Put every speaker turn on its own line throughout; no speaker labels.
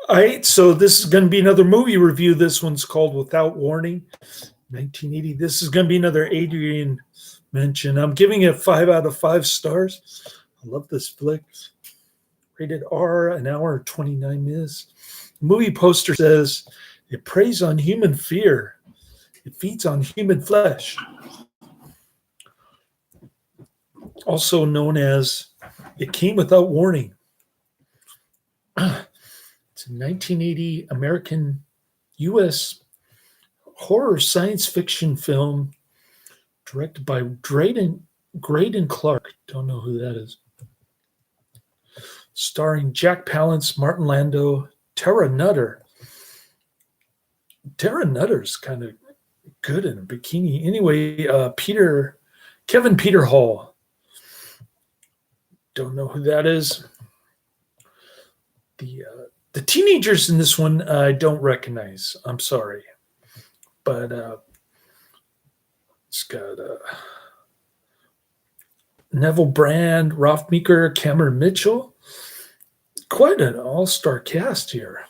All right, so this is going to be another movie review. This one's called Without Warning, 1980. This is going to be another Adrian mention. I'm giving it 5 out of 5 stars. I love this flick. Rated R, an hour and 29 minutes. The movie poster says, it preys on human fear. It feeds on human flesh. Also known as It Came Without Warning. It's a 1980 American U.S. horror science fiction film directed by Graydon Clark. Don't know who that is. Starring Jack Palance, Martin Landau, Tara Nutter. Tara Nutter's kind of good in a bikini. Anyway, Kevin Peter Hall. Don't know who that is. The teenagers in this one I don't recognize. I'm sorry. But it's got Neville Brand, Ralph Meeker, Cameron Mitchell. Quite an all-star cast here.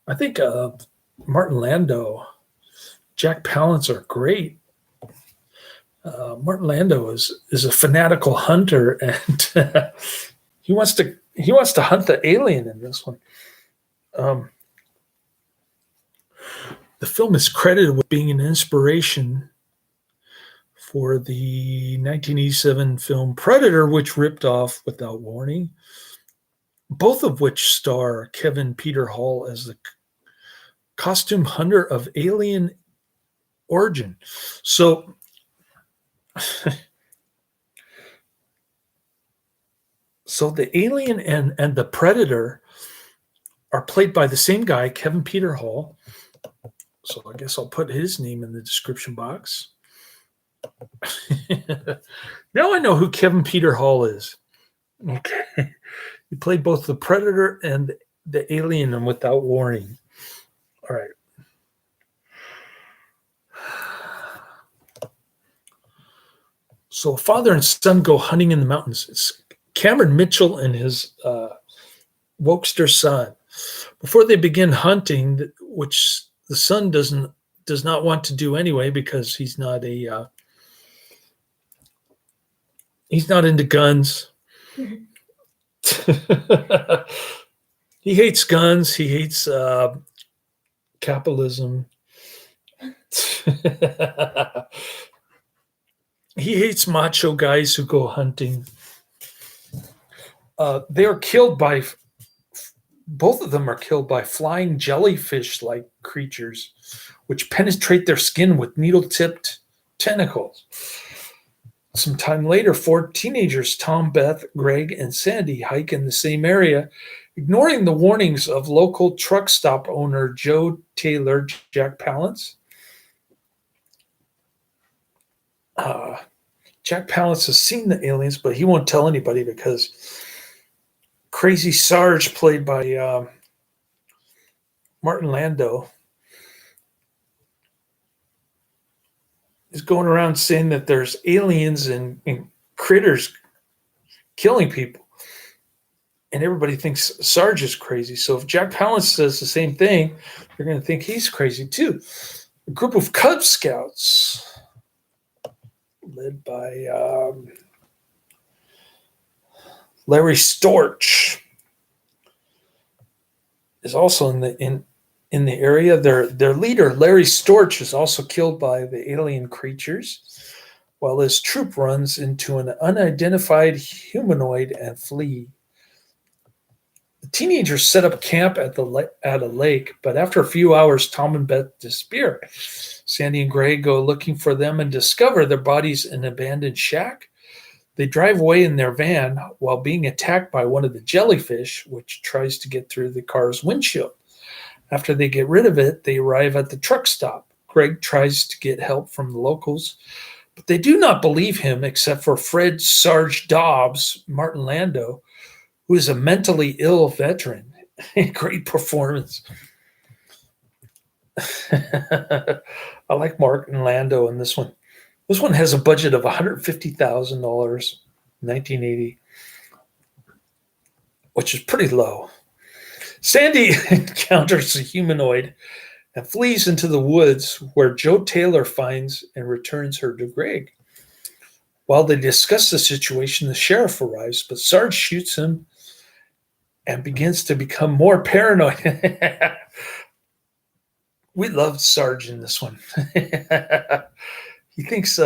I think Martin Landau, Jack Palance are great. Martin Landau is a fanatical hunter, and he wants to hunt the alien in this one. The film is credited with being an inspiration for the 1987 film Predator, which ripped off Without Warning, both of which star Kevin Peter Hall as the costume hunter of alien origin. So the alien and the Predator are played by the same guy, Kevin Peter Hall. So I guess I'll put his name in the description box. Now I know who Kevin Peter Hall is. Okay. He played both the Predator and the alien in Without Warning. All right. So a father and son go hunting in the mountains. It's Cameron Mitchell and his wokester son. Before they begin hunting, which the son does not want to do anyway because he's not into guns. He hates guns. He hates capitalism. He hates macho guys who go hunting. They are killed by, both of them are killed by flying jellyfish-like creatures, which penetrate their skin with needle-tipped tentacles. Some time later, 4 teenagers, Tom, Beth, Greg, and Sandy, hike in the same area, ignoring the warnings of local truck stop owner Joe Taylor, Jack Palance. Jack Palance has seen the aliens, but he won't tell anybody because Crazy Sarge, played by Martin Landau, is going around saying that there's aliens and critters killing people. And everybody thinks Sarge is crazy. So if Jack Palance says the same thing, they're going to think he's crazy too. A group of Cub Scouts led by Larry Storch is also in the area. Their leader, Larry Storch, is also killed by the alien creatures, while his troop runs into an unidentified humanoid and flee. The teenagers set up camp at a lake, but after a few hours, Tom and Beth disappear. Sandy and Greg go looking for them and discover their bodies in an abandoned shack. They drive away in their van while being attacked by one of the jellyfish, which tries to get through the car's windshield. After they get rid of it, they arrive at the truck stop. Greg tries to get help from the locals, but they do not believe him except for Fred Sarge Dobbs, Martin Landau, who is a mentally ill veteran. Great performance. I like Martin Landau in this one. This one has a budget of $150,000, 1980, which is pretty low. Sandy encounters a humanoid and flees into the woods, where Joe Taylor finds and returns her to Greg. While they discuss the situation, the sheriff arrives, but Sarge shoots him and begins to become more paranoid. We loved Sarge in this one. He thinks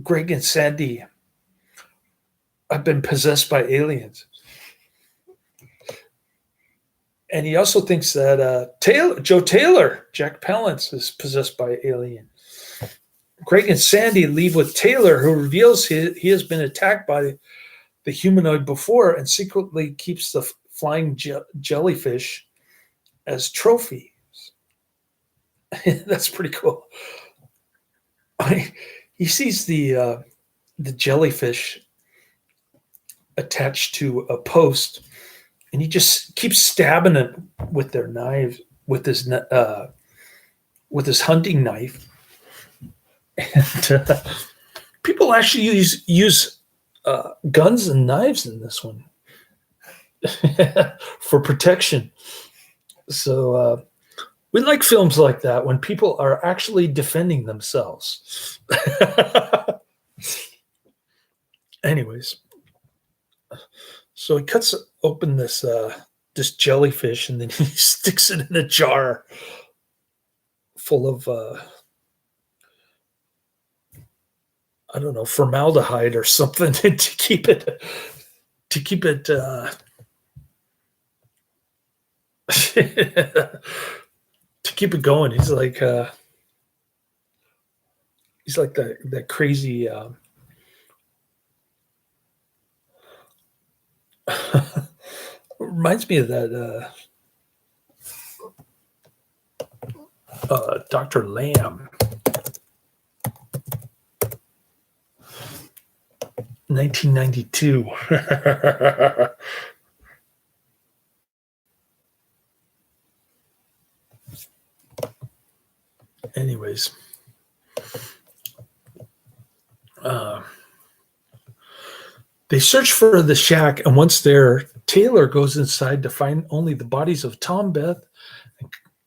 Greg and Sandy have been possessed by aliens. And he also thinks that Joe Taylor, Jack Palance, is possessed by alien. Greg and Sandy leave with Taylor, who reveals he has been attacked by the humanoid before and secretly keeps the flying jellyfish as trophies. That's pretty cool. He sees the jellyfish attached to a post, and he just keeps stabbing it with their knives, with his hunting knife. And people actually use guns and knives in this one for protection. So we like films like that when people are actually defending themselves. Anyways, so he cuts open this jellyfish, and then he sticks it in a jar full of I don't know, formaldehyde or something to keep it to keep it going. He's like that crazy reminds me of that Dr. Lamb. 1992. Anyways, they search for the shack, and once there, Taylor goes inside to find only the bodies of Tom, Beth,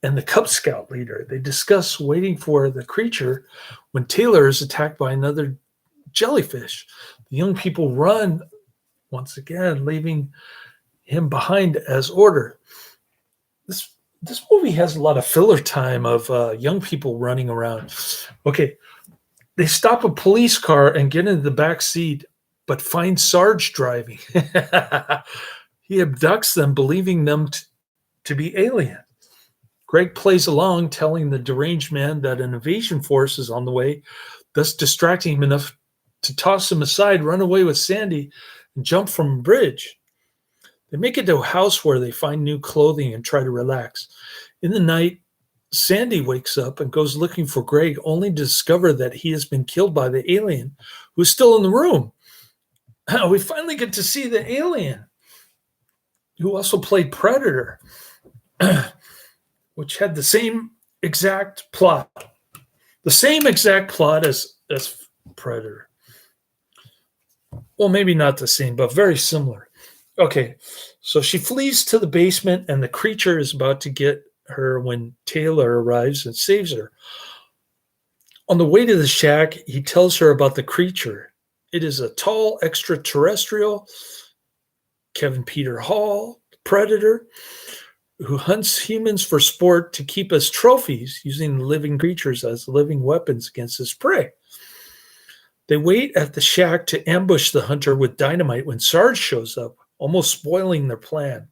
and the Cub Scout leader. They discuss waiting for the creature when Taylor is attacked by another jellyfish. The young people run once again, leaving him behind as ordered. This movie has a lot of filler time of young people running around. Okay, they stop a police car and get into the back seat, but find Sarge driving. He abducts them, believing them to be alien. Greg plays along, telling the deranged man that an invasion force is on the way, thus distracting him enough to toss him aside, run away with Sandy, and jump from a bridge. They make it to a house where they find new clothing and try to relax. In the night, Sandy wakes up and goes looking for Greg, only to discover that he has been killed by the alien who's still in the room. We finally get to see the alien, who also played Predator, which had the same exact plot. The same exact plot as Predator. Well, maybe not the same, but very similar. Okay, so she flees to the basement, and the creature is about to get her when Taylor arrives and saves her. On the way to the shack, he tells her about the creature. It is a tall extraterrestrial, Kevin Peter Hall, Predator, who hunts humans for sport to keep as trophies, using living creatures as living weapons against his prey. They wait at the shack to ambush the hunter with dynamite when Sarge shows up, almost spoiling their plan.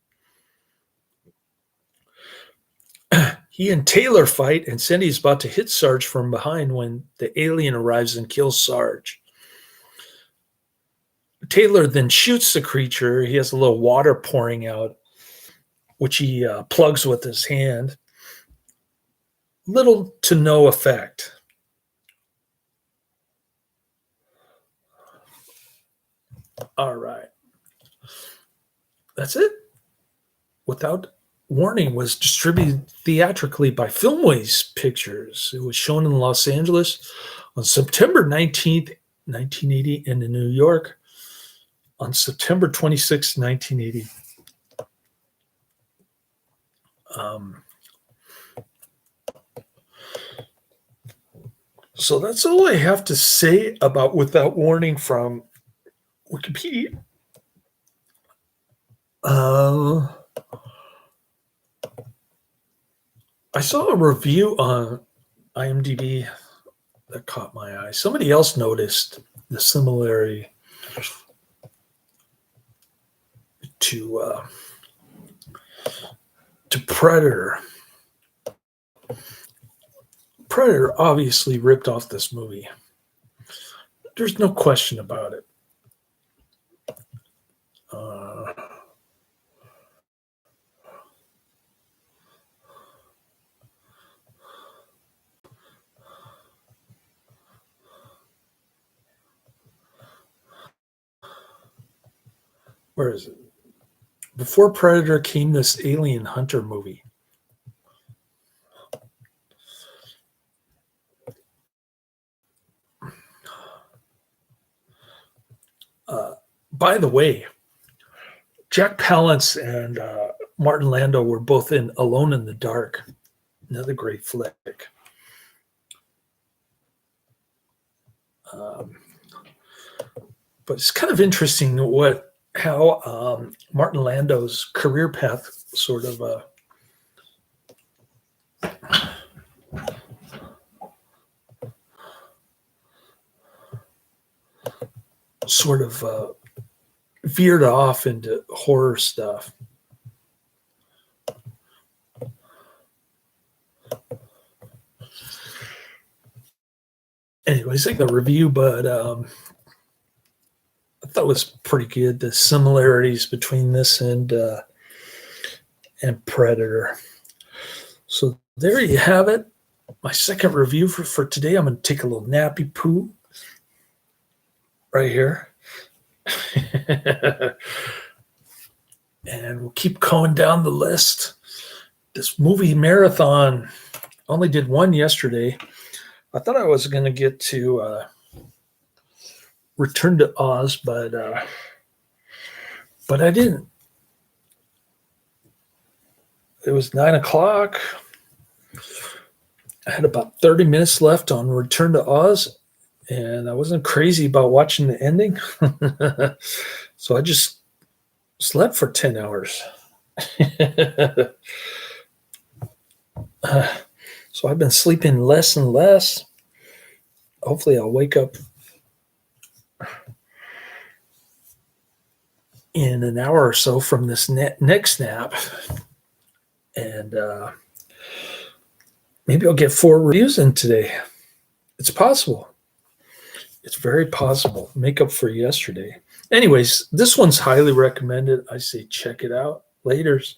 He and Taylor fight, and Sandy is about to hit Sarge from behind when the alien arrives and kills Sarge. Taylor then shoots the creature. He has a little water pouring out, which he plugs with his hand. Little to no effect. All right. That's it. Without Warning was distributed theatrically by Filmways Pictures. It was shown in Los Angeles on September 19th, 1980, and in New York on September 26th, 1980. So that's all I have to say about Without Warning from Wikipedia. I saw a review on IMDb that caught my eye. Somebody else noticed the similarity to Predator. Predator obviously ripped off this movie. There's no question about it. Where is it? Before Predator came this Alien Hunter movie. By the way, Jack Palance and Martin Landau were both in Alone in the Dark, another great flick. But it's kind of interesting how Martin Landau's career path sort of veered off into horror stuff. Anyways, I think the review, but I thought it was pretty good. The similarities between this and Predator. So there you have it. My second review for today. I'm going to take a little nappy poo right here. And we'll keep going down the list. This movie marathon, only did one yesterday. I thought I was going to get to Return to Oz, but I didn't. It was 9:00. I had about 30 minutes left on Return to Oz, and I wasn't crazy about watching the ending. So I just slept for 10 hours. So I've been sleeping less and less. Hopefully I'll wake up in an hour or so from this next nap. And maybe I'll get 4 reviews in today. It's possible. It's very possible. Make up for yesterday. Anyways, this one's highly recommended. I say check it out. Laters.